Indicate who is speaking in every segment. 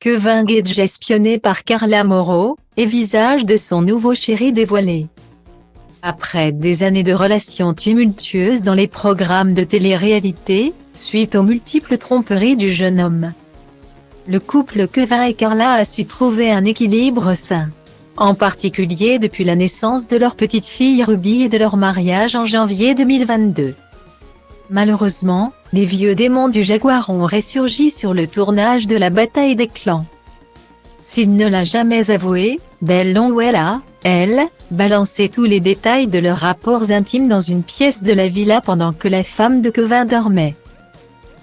Speaker 1: Kevin Gage espionné par Carla Morrow, et visage de son nouveau chéri dévoilé. Après des années de relations tumultueuses dans les programmes de télé-réalité, suite aux multiples tromperies du jeune homme, le couple Kevin et Carla a su trouver un équilibre sain. En particulier depuis la naissance de leur petite fille Ruby et de leur mariage en janvier 2022. Malheureusement, les vieux démons du Jaguar ont ressurgi sur le tournage de la bataille des clans. S'il ne l'a jamais avoué, Belle Longwell a, elle, balancé tous les détails de leurs rapports intimes dans une pièce de la villa pendant que la femme de Kevin dormait.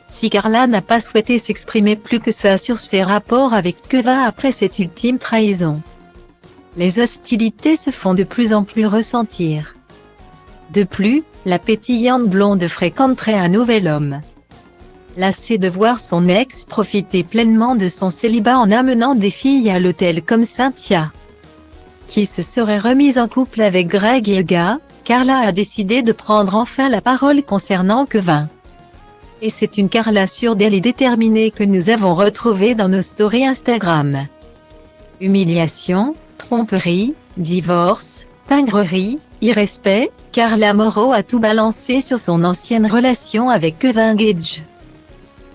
Speaker 1: Si Carla n'a pas souhaité s'exprimer plus que ça sur ses rapports avec Kevin après cette ultime trahison, les hostilités se font de plus en plus ressentir. De plus, la pétillante blonde fréquenterait un nouvel homme. Lassée de voir son ex profiter pleinement de son célibat en amenant des filles à l'hôtel comme Cynthia, qui se serait remise en couple avec Greg Yaga, Carla a décidé de prendre enfin la parole concernant Kevin. Et c'est une Carla sûre d'elle et déterminée que nous avons retrouvée dans nos stories Instagram. Humiliation, tromperie, divorce, pingrerie, irrespect, Carla Morrow a tout balancé sur son ancienne relation avec Kevin Gage.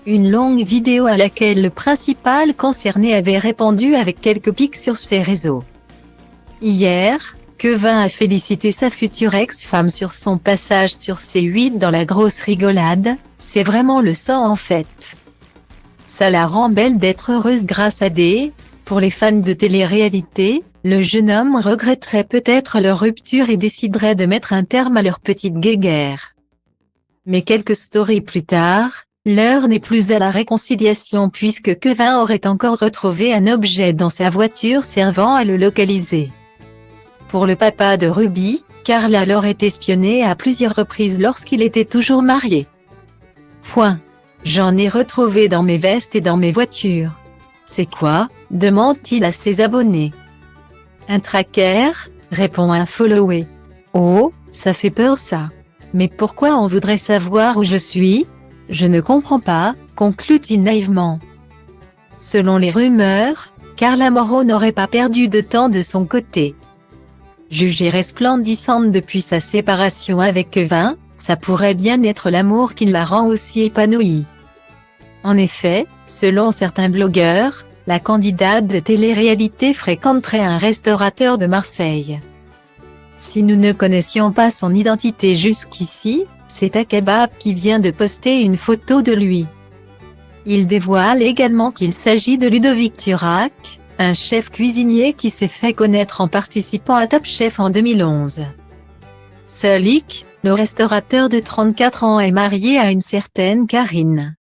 Speaker 1: Une longue vidéo à laquelle le principal concerné avait répondu avec quelques pics sur ses réseaux. Hier, Kevin a félicité sa future ex-femme sur son passage sur C8 dans la grosse rigolade, c'est vraiment le sang en fait. Ça la rend belle d'être heureuse grâce à des... Pour les fans de télé-réalité, le jeune homme regretterait peut-être leur rupture et déciderait de mettre un terme à leur petite guéguerre. Mais quelques stories plus tard, l'heure n'est plus à la réconciliation puisque Kevin aurait encore retrouvé un objet dans sa voiture servant à le localiser. Pour le papa de Ruby, Carla l'aurait espionné à plusieurs reprises lorsqu'il était toujours marié. J'en ai retrouvé dans mes vestes et dans mes voitures. C'est quoi? Demande-t-il à ses abonnés. Un tracker, répond un follower. Oh, ça fait peur ça. Mais pourquoi on voudrait savoir où je suis? Je ne comprends pas, conclut-il naïvement. Selon les rumeurs, Carla Morrow n'aurait pas perdu de temps de son côté. Jugée resplendissante depuis sa séparation avec Kevin, ça pourrait bien être l'amour qui la rend aussi épanouie. En effet, selon certains blogueurs, la candidate de télé-réalité fréquenterait un restaurateur de Marseille. Si nous ne connaissions pas son identité jusqu'ici, c'est Akebab qui vient de poster une photo de lui. Il dévoile également qu'il s'agit de Ludovic Turac, un chef cuisinier qui s'est fait connaître en participant à Top Chef en 2011. Luc, le restaurateur de 34 ans est marié à une certaine Karine.